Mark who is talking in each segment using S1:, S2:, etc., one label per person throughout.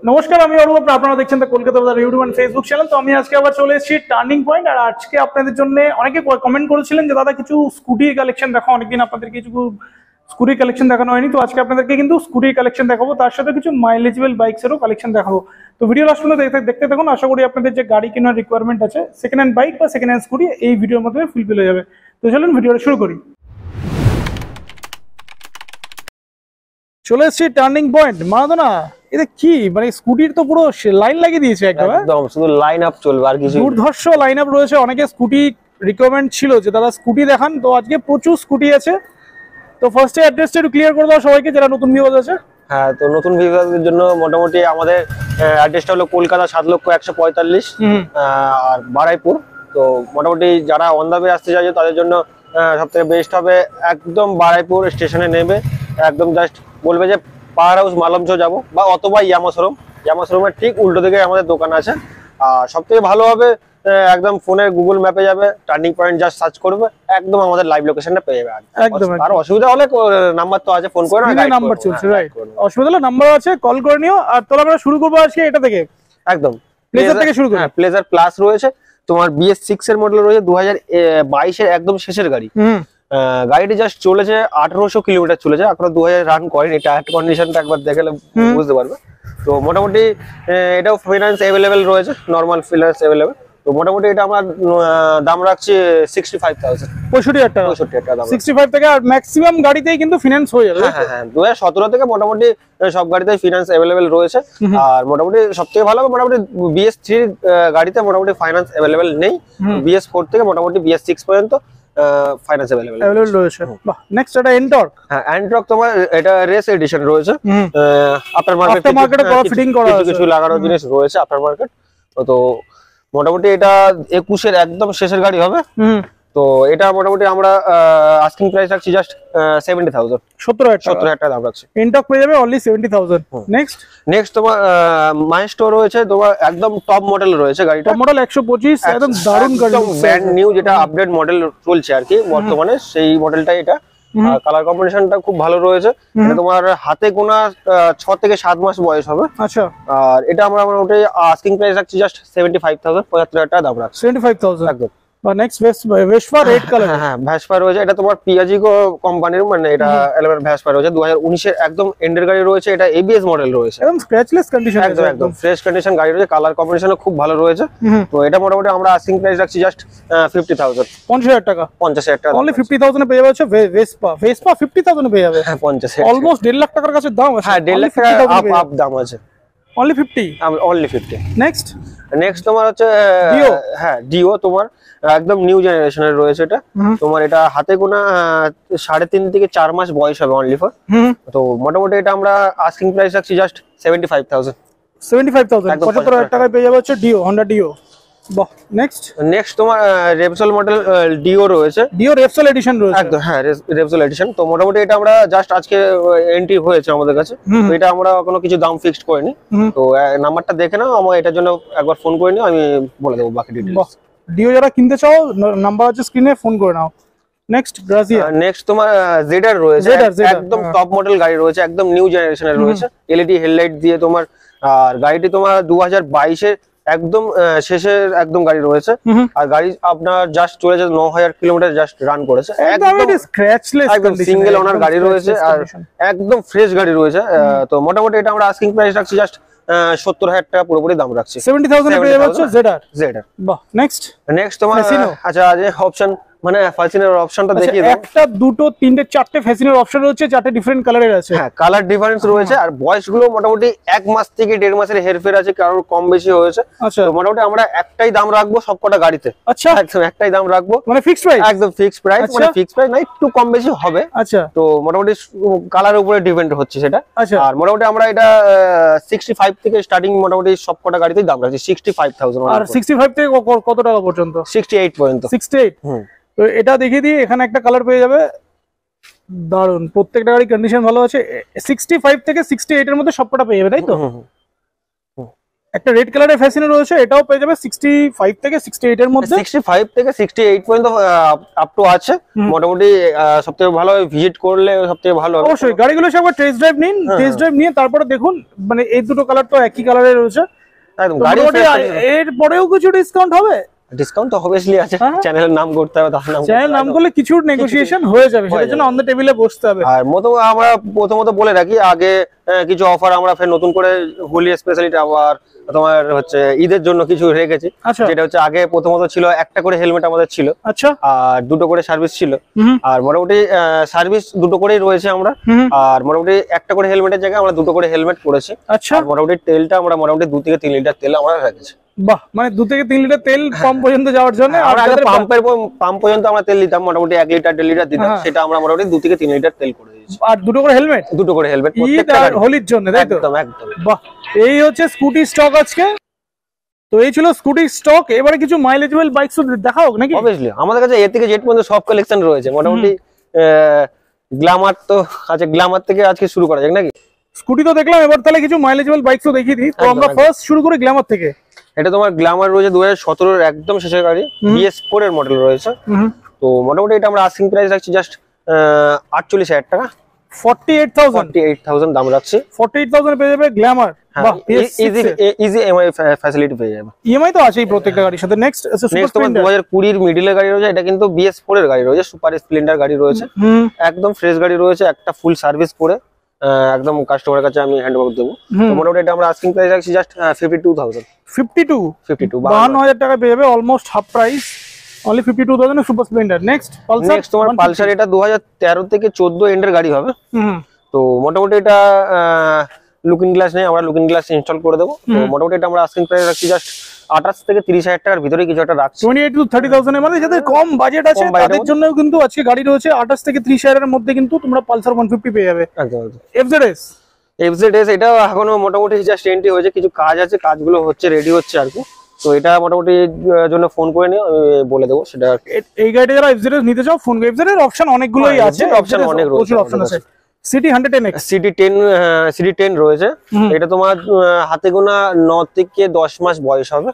S1: নমস্কার, আমি অরূপ। আপনারা দেখছেন দ্য কলকাতা বাজার ইউটিউব এন্ড ফেসবুক চ্যানেল। তো আমি আজকে আবার চলে এসেছি টার্নিং পয়েন্ট। আর আজকে আপনাদের জন্য অনেকে কমেন্ট করেছিলেন যে দাদা কিছু স্কুটির কালেকশন দেখাও, অনেকদিন আপনাদের কিছু স্কুটির কালেকশন দেখানো হয়নি। তো আজকে আপনাদেরকে কিন্তু স্কুটির কালেকশন দেখাবো, তার সাথে কিছু মাইলেজেবল বাইকসেরও কালেকশন দেখাবো। তো ভিডিও লাস্ট পর্যন্ত দেখতে থাকুন। আশা করি আপনাদের যে গাড়ি কেনার রিকোয়ারমেন্ট আছে, সেকেন্ড হ্যান্ড বাইক বা সেকেন্ড হ্যান্ড স্কুটি, এই ভিডিওর মাধ্যমে ফুলফিল হয়ে যাবে। তো চলুন ভিডিওটা শুরু করি। চলে এসেছি টার্নিং পয়েন্ট মারাদোনা। এটা কি মানে স্কুটির তো পুরো লাইন লাগিয়ে দিয়েছে
S2: একদম, শুধু লাইন আপ চলবে আর কিছু।
S1: দুর্ধর্ষ লাইন আপ রয়েছে। অনেকে স্কুটি রিকোয়ারমেন্ট ছিল যে দাদা স্কুটি দেখান, তো আজকে প্রচুর স্কুটি আছে। তো ফার্স্টে অ্যাড্রেসটা একটু ক্লিয়ার করে দাও সবাইকে যারা নতুন ভিউয়ার্স আছে।
S2: হ্যাঁ, তো নতুন ভিউয়ারদের জন্য মোটামুটি আমাদের অ্যাড্রেসটা হলো কলকাতা 7,145 আর বারাইপুর। তো মোটামুটি যারা অন দা ওয়ে আসতে চাইছে তাদের জন্য সব থেকে বেস্ট হবে একদম বারাইপুর স্টেশনে নেবে, একদম জাস্ট বলবে যে পাওয়ার হাউস মালঞ্চ যাবো, বা অথবা ইয়ামাশোরুমের ঠিক উল্টো দিকে আমাদের দোকান আছে। আর সব থেকে ভালো হবে একদম ফোনের গুগল ম্যাপে যাবে, টার্নিং পয়েন্ট জাস্ট সার্চ করবে, একদম আমাদের লাইভ লোকেশনটা পেয়ে যাবে। একদম। আর অসুবিধা হলে নাম্বার তো আছে, ফোন করে
S1: নাম্বার চলছে, রাইট? অসুবিধা হলে নাম্বার আছে, কল করে নিও। আর তাহলে আমরা শুরু করবো আজকে এটা থেকে,
S2: একদম
S1: প্লেজার থেকে শুরু করি।
S2: হ্যাঁ, প্লেজার প্লাস রয়েছে তোমার, BS6 এর মডেল রয়েছে, 2022 এর একদম শেষের গাড়ি। গাড়িটি জাস্ট চলেছে 1800 কিলোমিটার চলেছে, এখনো 2000 রান করেনি। টায়ার কন্ডিশনটা একবার দেখলে বুঝতে পারবে। তো মোটামুটি এটাও ফিনান্স অ্যাভেলেবেল রয়েছে, নর্মাল ফিনান্স অ্যাভেলেবেল। তো মোটামুটি এটা আমরা দাম রাখছি 65,000,
S1: 65,000 টাকা।
S2: 65,000 টাকা দাম,
S1: 65 টাকা। আর ম্যাক্সিমাম গাড়িতেই কিন্তু ফিনান্স হয়ে যাবে।
S2: হ্যাঁ হ্যাঁ, 2017 থেকে মোটামুটি সব গাড়িতে ফিনান্স অ্যাভেলেবেল রয়েছে। আর মোটামুটি সবথেকে ভালো মোটামুটি BS3 গাড়িতে মোটামুটি ফাইন্যান্স অ্যাভেলেবেল নেই। BS4 থেকে মোটামুটি BS6 পর্যন্ত ফাইন্যান্স অ্যাভেলেবল
S1: রয়েছে। বাহ, নেক্সট এটা এন্টর্ক।
S2: হ্যাঁ, এন্টর্ক তোমার এটা রেস এডিশন রয়েছে। আফটার মার্কেটে
S1: ফিটিং করা আছে,
S2: কিছু লাগানো জিনিস রয়েছে আফটার মার্কেট। তো মোটামুটি এটা 21 এর একদম শেষের গাড়ি হবে। তো এটা মোটামুটি আমরা আস্কিং প্রাইস রাখছি জাস্ট 70,000, 70,000 টাকা দাম রাখছি।
S1: এন্টর্ক পেয়ে যাবে অনলি 70,000।
S2: নেক্সট তোমার মাইস্টো রয়েছে, তোমার একদম টপ মডেল রয়েছে গাড়িটা,
S1: টপ মডেল 125, একদম দারুণ গাড়ি,
S2: ব্র্যান্ড নিউ, যেটা আপডেট মডেল চলছে আর কি বর্তমানে, সেই মডেলটাই এটা। কালার কম্বিনেশনটা খুব ভালো রয়েছে। এটা তোমার হাতে গোনা 6 থেকে 7 মাস বয়স হবে।
S1: আচ্ছা।
S2: আর এটা আমরা মোটামুটি আস্কিং প্রাইস রাখছি জাস্ট 75,000, 75,000 টাকা দাম রাখছি।
S1: 75,000
S2: একদম।
S1: Next Vespa red colour.
S2: হ্যাঁ, ভেসপা রয়েছে, এটা তোমার পিয়াজিগো কোম্পানির, মানে এটা 11 ভেসপা রয়েছে, 2019 এর একদম এন্ডের গাড়ি রয়েছে। এটা ABS মডেল রয়েছে,
S1: একদম স্ক্র্যাচলেস কন্ডিশন,
S2: একদম ফ্রেশ কন্ডিশন গাড়ি রয়েছে। কালার কম্বিনেশনও খুব ভালো রয়েছে। তো এটা মোটামুটি আমরা আস্কিং প্রাইস রাখছি জাস্ট 50,000,
S1: 50,000 টাকা।
S2: 50,000 টাকা
S1: অনলি 50,000 এ পেয়ে যাচ্ছে ভেসপা। 50,000 এ পেয়ে যাবে।
S2: হ্যাঁ, 50,000,
S1: অলমোস্ট 1.5 লাখ টাকার কাছে দাম আছে।
S2: হ্যাঁ, 1.5 লাখ টাকা আপ দাম আছে।
S1: Only 50,
S2: only 50।
S1: নেক্সট
S2: তোমার হচ্ছে ডিও। হ্যাঁ, ডিও তোমার একদম নিউ জেনারেশনের রয়েছে এটা। তোমার এটা হাতে গোনা 3.5 থেকে 4 মাস বয়স হবে অনলি ফর। তো মোটামুটি এটা আমরা আস্কিং প্রাইস রাখছি জাস্ট 75,000,
S1: 75,000 টাকায় পেয়ে যাবে হচ্ছে ডিও, হন্ডা ডিও। বাহ, নেক্সট
S2: তোমার রেপসল মডেল ডিও রয়েছে,
S1: ডিও রেপসল এডিশন রয়েছে
S2: একদম। হ্যাঁ, রেপসল এডিশন। তো মোটামুটি এটা আমরা জাস্ট আজকে এন্ট্রি হয়েছে আমাদের কাছে। তো এটা আমরা কোনো কিছু দাম ফিক্সড করিনি। তো নাম্বারটা দেখে নাও, আমার এটার জন্য একবার ফোন করে নিও, আমি বলে দেবো বাকি ডিটেইলস।
S1: ডিও যারা কিনতে চাও নাম্বার আছে স্ক্রিনে, ফোন করে নাও। নেক্সট
S2: তোমার জেডার রয়েছে, একদম টপ মডেল গাড়ি রয়েছে, একদম নিউ জেনারেশনের রয়েছে, LED হেডলাইট দিয়ে তোমার। আর গাড়িটি তোমার 2022 এর একদম শেষের একদম গাড়ি রয়েছে। আর গাড়ি আপনার জাস্ট চলেছে 9,000 কিলোমিটার জাস্ট রান করেছে, একদম
S1: স্ক্র্যাচলেস,
S2: একদম সিঙ্গেল ওনার গাড়ি রয়েছে, আর একদম ফ্রেশ গাড়ি রয়েছে। তো মোটামুটি এটা আমরা আস্কিং প্রাইস রাখছি জাস্ট 70,000 টাকা পুরোপুরি দাম রাখছি।
S1: 70,000 এ পেয়ে যাচ্ছে জেডার। বাহ, নেক্সট
S2: তোমার আচ্ছা, যে অপশন মানে ফ্যাসিনের অপশনটা দেখিয়ে দাও।
S1: একটা, দুটো, তিনটে, চারটে ফ্যাসিনের অপশন রয়েছে, চারটে ডিফারেন্ট কালারের আছে।
S2: হ্যাঁ, কালার ডিফারেন্স রয়েছে। আর বয়সগুলো মোটামুটি 1 মাস থেকে 1.5 মাসের হেরফের আছে, কারোর কম বেশি হয়েছে।
S1: আচ্ছা।
S2: তো মোটামুটি আমরা একটাই দাম রাখবো সবকটা গাড়িতে।
S1: আচ্ছা,
S2: একদম একটাই দাম রাখবো,
S1: মানে ফিক্সড প্রাইস,
S2: একদম ফিক্সড প্রাইস। মানে ফিক্সড প্রাইস না, একটু কম বেশি হবে।
S1: আচ্ছা।
S2: তো মোটামুটি কালারের উপরে ডিপেন্ড হচ্ছে সেটা।
S1: আচ্ছা।
S2: আর মোটামুটি আমরা এটা 65 থেকে স্টার্টিং মোটামুটি সবকটা গাড়িতেই দাম রাখছি 65,000।
S1: আর 65 থেকে কত টাকা পর্যন্ত?
S2: 68 পর্যন্ত।
S1: 68। তো এটা দেখিয়ে দিই, এখানে একটা কালার পেয়ে যাবে, দারুন। প্রত্যেকটা গাড়ি কন্ডিশন ভালো আছে। 65 থেকে 68 এর মধ্যে সবকটা পেয়ে যাবে, তাই তো? একটা রেড কালারের ফ্যাসিনো রয়েছে, এটাও পেয়ে যাবে 65 থেকে 68 এর মধ্যে।
S2: 65 থেকে 68 পর্যন্ত আপ টু আছে। মোটামুটি সবথেকে ভালো ভিজিট করলে সবথেকে ভালো হবে।
S1: অবশ্যই গাড়িগুলো সব টেস্ট ড্রাইভ নিন, টেস্ট ড্রাইভ নিয়ে তারপরে দেখুন, মানে এই দুটো কালার তো একই কালারে রয়েছে
S2: একদম। গাড়ি
S1: এর পরেও কিছু ডিসকাউন্ট হবে?
S2: ডিসকাউন্ট তো অবভিয়াসলি আছে, চ্যানেলের নাম করতে হবে, তার নাম
S1: চ্যানেল নাম করলে কিছু নেগোসিয়েশন হয়ে যাবে, সেটার জন্য অন দ্য টেবিলে বসতে হবে।
S2: আর আমরা প্রথমত বলে রাখি আগে কিছু অফার আমরা ফের নতুন করে হোলি স্পেশালিটি আবার তোমার হচ্ছে ঈদের জন্য কিছু রেখেছি। যেটা হচ্ছে আগে প্রথমত ছিল একটা করে হেলমেট আমাদের ছিল, আচ্ছা, আর দুটো করে সার্ভিস ছিল। আর মোটামুটি সার্ভিস দুটো করেই রয়েছে আমরা, আর মোটামুটি একটা করে হেলমেটের জায়গায় আমরা দুটো করে হেলমেট করেছি। আচ্ছা, মোটামুটি তেলটা আমরা মোটামুটি 2 থেকে 3 লিটার তেল আমরা রেখেছি।
S1: বাহ, মানে 2 থেকে 3 লিটার তেল পাম্প পর্যন্ত যাওয়ার জন্য।
S2: আমরা আগে পাম্প পর্যন্ত আমরা তেল দিতাম, মোটামুটি 1 লিটার 1.5 লিটার দিতাম, সেটা আমরা মোটামুটি 2 থেকে 3 লিটার তেল করে দিয়েছি।
S1: আর দুটো করে হেলমেট প্রত্যেকটা হোলির জন্য, তাই তো?
S2: একদম একদম।
S1: বাহ, এই হচ্ছে স্কুটি স্টক আজকে। তো এই ছিল স্কুটি স্টক। এবারে কিছু মাইলেজেবল বাইকস দেখাও নাকি?
S2: অবভিয়াসলি আমাদের কাছে এর থেকে জেড পর্যন্ত সব কালেকশন রয়েছে। মোটামুটি গ্ল্যামার তো আছে, গ্ল্যামার থেকে আজকে শুরু করা যাক নাকি?
S1: স্কুটি তো দেখলাম, এবার তাহলে কিছু মাইলেজেবল বাইকসও দেখিয়ে দিই। তো আমরা ফার্স্ট শুরু করি গ্ল্যামার থেকে।
S2: এটা তোমার গ্ল্যামার রয়েছে 2017 এর একদম শেষের গাড়ি, BS4 এর মডেল রয়েছে। তো মোটামুটি এটা আমরা আস্কিং প্রাইস রাখছি জাস্ট 48,000 টাকা।
S1: 48,000
S2: দাম রাখছি।
S1: 48,000 পেয়ে যাবে গ্ল্যামার। বাহ,
S2: ইজি EMI ফ্যাসিলিটি পেয়ে যাবে।
S1: EMI তো আছেই প্রত্যেকটা গাড়ির সাথে। নেক্সট
S2: তোমার 2020 এর মিডলের গাড়ি রয়েছে, এটা কিন্তু BS4 এর গাড়ি রয়েছে, সুপার স্প্লেন্ডার গাড়ি রয়েছে, একদম ফ্রেশ গাড়ি রয়েছে, একটা ফুল সার্ভিস করে একদম কাস্টমারের কাছে আমি হ্যান্ড ওভার দেবো। মোটামুটি এটা আমরা আস্কিং প্রাইস রাখছি জাস্ট 52,000।
S1: 52,000 টাকা পেয়ে যাবে, almost half price, only 52,000 super Splendor. Next
S2: তোমার পালসার, এটা 2013 থেকে 14 এন্ডের গাড়ি হবে। তো মোটামুটি এটা লুকিং গ্লাস নেই, আমরা লুকিং গ্লাস ইনস্টল করে দেবো। তো মোটামুটি এটা আমরা আস্কিং প্রাইস রাখছি জাস্ট 28 থেকে 30,000 টাকার ভিতরে কিছু একটা রাখছি।
S1: 28 to 30,000 এর মধ্যে, যাদের কম বাজেট আছে তাদের জন্য কিন্তু আজকে গাড়ি রয়েছে 28 থেকে 30,000 এর মধ্যে, কিন্তু তোমরা পালসার 150 পেয়ে যাবে।
S2: একদম।
S1: FZS
S2: এটা এখনো মোটামুটি জাস্ট এন্ট্রি হয়েছে, কিছু কাজ আছে, কাজগুলো হচ্ছে, রেডি হচ্ছে আর কি। তো এটা মোটামুটি জন্য ফোন করে নিও, আমি বলে দেবো সেটা।
S1: এই গাড়িটা যারা FZS নিতে চাও ফোন করে। FZS এর অপশন অনেকগুলোই আছে,
S2: অপশন অনেক রয়েছে,
S1: অপশন আছে। সিটি 110X,
S2: সিটি 10 রয়েছে। এটা তোমার হাতে গোনা 9 থেকে 10 মাস বয়স হবে।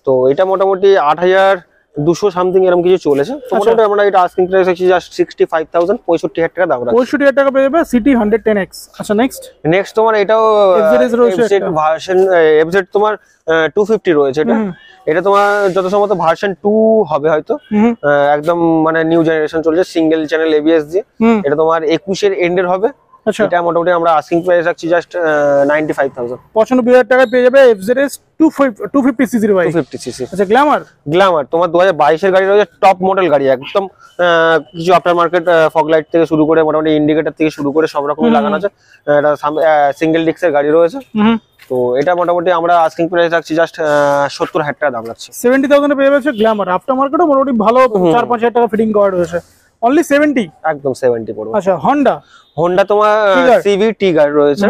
S2: তো এটা মোটামুটি 8,200 সামথিং এরকম কিছু চলেছে। তো মোটামুটি আমরা এটা আস্কিং প্রাইস রাখছি জাস্ট 65,000, 65,000 টাকা দাম রাখছি।
S1: 65,000 টাকা পেয়ে যাবে সিটি 110X। আচ্ছা, নেক্সট তোমার এটাও
S2: FZ ভার্সন, FZ তোমার 250 রয়েছে। এটা তোমার যত সম্ভবত ভার্সন 2 হবে হয়তো, একদম মানে নিউ জেনারেশন চলছে, সিঙ্গেল চ্যানেল ABS দিয়ে। এটা তোমার 21 এর এন্ডের হবে। এটা মোটামুটি আমরা আস্কিং প্রাইস রাখছি জাস্ট 95,000।
S1: 95,000 টাকা পেয়ে যাবে FZS 250cc ভাই।
S2: 250cc।
S1: আচ্ছা, গ্ল্যামার
S2: তোমার 2022 এর গাড়ি রয়েছে, টপ মডেল গাড়ি একদম। কিছু আফটার মার্কেট ফগ লাইট থেকে শুরু করে মোটামুটি ইন্ডিকেটর থেকে শুরু করে সব রকমই লাগানো আছে। এটা সিঙ্গেল ডিস্কের গাড়ি রয়েছে। তো এটা মোটামুটি আমরা আস্কিং প্রাইস রাখছি জাস্ট 70,000 টাকা দাম রাখছি।
S1: 70,000 এ পেয়ে যাচ্ছে গ্ল্যামার। আফটার মার্কেটও মোটামুটি ভালো 4-5,000 টাকা ফিটিং করা রয়েছে, অনলি 70।
S2: একদম 70 পড়বে।
S1: আচ্ছা, হোন্ডা তোমার
S2: CVT গাড়ি রয়েছে,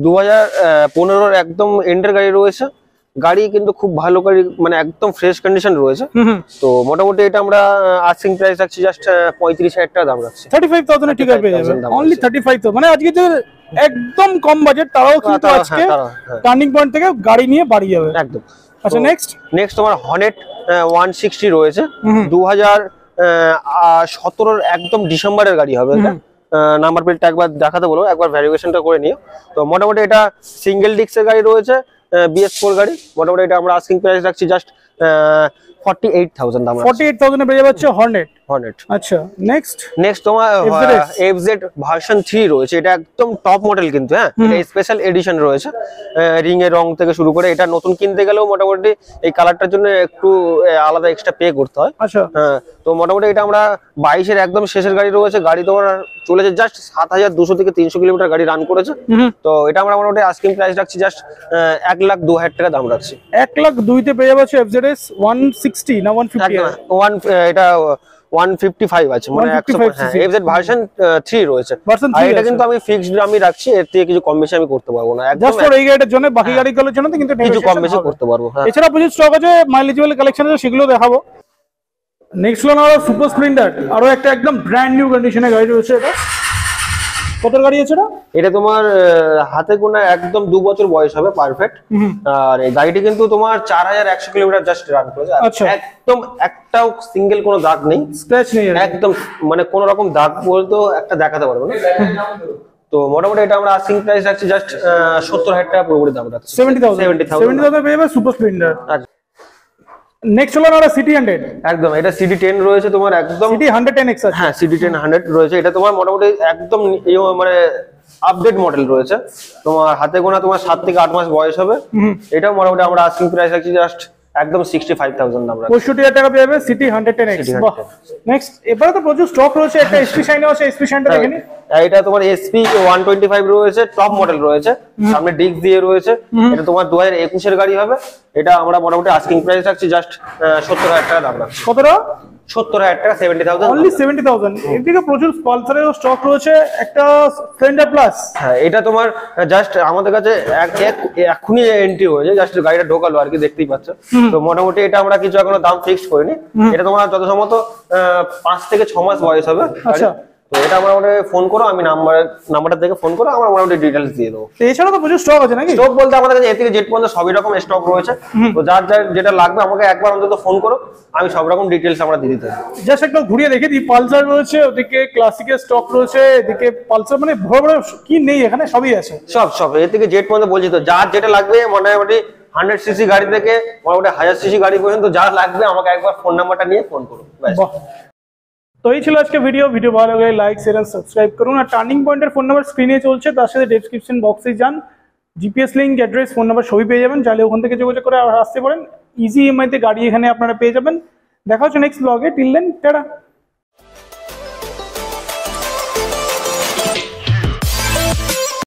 S2: 2015 এর একদম এন্ডের গাড়ি রয়েছে। গাড়ি কিন্তু খুব ভালো গাড়ি, মানে একদম ফ্রেশ কন্ডিশন রয়েছে। তো মোটামুটি এটা আমরা আস্কিং প্রাইস রাখছি জাস্ট 35,000 টাকা দাম রাখছি।
S1: 35,000 এ ঠিক আছে, পেয়ে যাবে অনলি 35,000। মানে আজকে যে একদম কম বাজেট, তারাও কিন্তু আজকে টার্নিং পয়েন্ট থেকে গাড়ি নিয়ে বাড়ি যাবে
S2: একদম।
S1: আচ্ছা,
S2: নেক্সট তোমার হর্নেট 160 রয়েছে, 2017 একদম ডিসেম্বরের গাড়ি হবে। নাম্বার প্লেটটা একবার দেখাতে বলবো, একবার ভ্যারিয়েশনটা করে নিও। তো মোটামুটি এটা সিঙ্গেল ডিস্কের গাড়ি রয়েছে, BS4 গাড়ি। মোটামুটি এটা আমরা আস্কিং প্রাইস রাখছি জাস্ট 48,000 দাম।
S1: 48,000 এ পেয়ে যাচ্ছে হর্নেট। আচ্ছা, নেক্সট
S2: তোমার FZ ভার্সন 3 রয়েছে। এটা একদম টপ মডেল কিন্তু, হ্যাঁ, এটা স্পেশাল এডিশন রয়েছে, রিং এর রং থেকে শুরু করে। এটা নতুন কিনতে গেলেও মোটামুটি এই কালারটার জন্য একটু আলাদা এক্সট্রা পে করতে হয়।
S1: আচ্ছা,
S2: হ্যাঁ। তো মোটামুটি এটা আমরা 22 এর একদম শেষের গাড়ি রয়েছে। গাড়ি তোমার চলেছে জাস্ট 7,200 থেকে 300 কিলোমিটার গাড়ি রান করেছে। তো এটা আমরা মোটামুটি আস্কিং প্রাইস রাখছি জাস্ট 1,02,000 টাকা দাম রাখছি।
S1: 1,02,000 তে পেয়ে যাচ্ছে FZS 160 না 150?
S2: এটা 155 আছে, মানে FZ ভার্সন 3 রয়েছে। আর এটা কিন্তু আমি ফিক্সড আমি রাখছি, এর থেকে কিছু কম বেশি আমি করতে পারবো না।
S1: জাস্ট ফর এই গাড়িটার জন্য, বাকি গাড়িগুলোর জন্য কিন্তু
S2: কিছু কম বেশি করতে পারবো।
S1: এছাড়া প্রচুর স্টক আছে, মাইলেজেবল কালেকশন আছে, সেগুলো দেখাবো। নেক্সট হলো সুপার স্প্লেন্ডার, আরো একটা একদম ব্র্যান্ড নিউ কন্ডিশনে গাড়ি রয়েছে। এটা কত গাড়ি আছে এটা?
S2: এটা তোমার হাতে গোনা একদম 2 বছর বয়স হবে পারফেক্ট। আর এই গাড়িটি কিন্তু তোমার 4100 কিলোমিটার জাস্ট রান করেছে।
S1: আচ্ছা।
S2: একদম একটাও সিঙ্গেল কোনো দাগ নেই,
S1: স্ক্র্যাচ নেই
S2: একদম, মানে কোনো রকম দাগ বলতে একটা দেখাতে পারবো না। তো মোটামুটি এটা আমরা আস্কিং প্রাইস রাখছি জাস্ট 70,000 টাকা পুরোপুরি দাম রাখছি।
S1: 70,000 পেয়ে যাবে সুপার স্প্লেন্ডার। নেক্সট হলো না সিটি 100।
S2: একদম, এটা সিটি 10 রয়েছে তোমার, একদম
S1: সিটি 110X আছে।
S2: হ্যাঁ সিটি 10 100 রয়েছে। এটা তোমার মোটামুটি একদম মানে আপডেট মডেল রয়েছে। তোমার হাতে গোনা তোমার 7 থেকে 8 মাস বয়স হবে। এটাও মোটামুটি আমরা আস্কিং প্রাইস রাখছি জাস্ট একদম 65,000 দাম রাখছি।
S1: 65,000 টাকা পেয়ে যাবে সিটি 110X। বাহ, নেক্সট এবারে তো প্রচুর স্টক রয়েছে। একটা এসপি শাইনও আছে, এসপি শাইনটা দেখে নি।
S2: এটা তোমার এসপি 125 রয়েছে, টপ মডেল রয়েছে, সামনে ডিস্ক দিয়ে রয়েছে। এটা তোমার 2021 এর গাড়ি হবে। এটা আমরা মোটামুটি আস্কিং প্রাইস রাখছি জাস্ট 70,000 টাকা দাম রাখছি।
S1: কত টাকা?
S2: 70,000 টাকা, 70,000
S1: অনলি 70,000। এদিকে প্রচুর পালসারের স্টক রয়েছে, একটা স্প্লেন্ডার প্লাস।
S2: হ্যাঁ, এটা তোমার জাস্ট আমাদের কাছে এখনই এন্ট্রি হয়েছে, জাস্ট গাড়িটা ঢোকালো আর কি, দেখতেই পাচ্ছ। তো মোটামুটি এটা আমরা কিছু এখনো দাম ফিক্সড করিনি। এটা তোমার যত সম্ভবত 5 থেকে 6 মাস বয়স হবে।
S1: আচ্ছা,
S2: তো এটা আমরা ফোন করো, আমি নাম্বারটা দেখে ফোন করো, আমরা মোটামুটি ডিটেলস দিয়ে দেবো।
S1: এছাড়া তো প্রচুর স্টক আছে নাকি?
S2: স্টক বলতে আমাদের কাছে এ থেকে জেড পর্যন্ত সবই রকম স্টক রয়েছে। তো যার যেটা লাগবে আমাকে একবার অন্তত ফোন করো, আমি সব রকম ডিটেলস আমরা দিয়ে দিতে পারি।
S1: জাস্ট একটা ঘুরিয়ে দেখে দিই। পালসার রয়েছে, ওদিকে ক্লাসিকের স্টক রয়েছে, এদিকে পালসার, মানে বড় বড় কি নেই এখানে, সবই আছে।
S2: সব এ থেকে জেড পর্যন্ত বলছি তো, যার যেটা লাগবে মোটামুটি 100 সিসি গাড়ি থেকে মোটামুটি 1000 সিসি গাড়ি পর্যন্ত যার লাগবে আমাকে একবার ফোন নাম্বারটা নিয়ে ফোন করো।
S1: বাহ, তো এই ছিল আজকে ভিডিও ভালো লাগলে লাইক শেয়ার এন্ড সাবস্ক্রাইব করুন। আর টার্নিং পয়েন্টের ফোন নাম্বার স্ক্রিনে চলছে, তার সাথে ডেসক্রিপশন বক্সে যান, GPS link, address, phone number সবই পেয়ে যাবেন। চাইলে ওখান থেকে যোগাযোগ করে আসতে পারেন। ইজি ইএমআই তে গাড়ি এখানে আপনারা পেয়ে যাবেন। দেখা হচ্ছে নেক্সট ব্লগে। Till then, tata.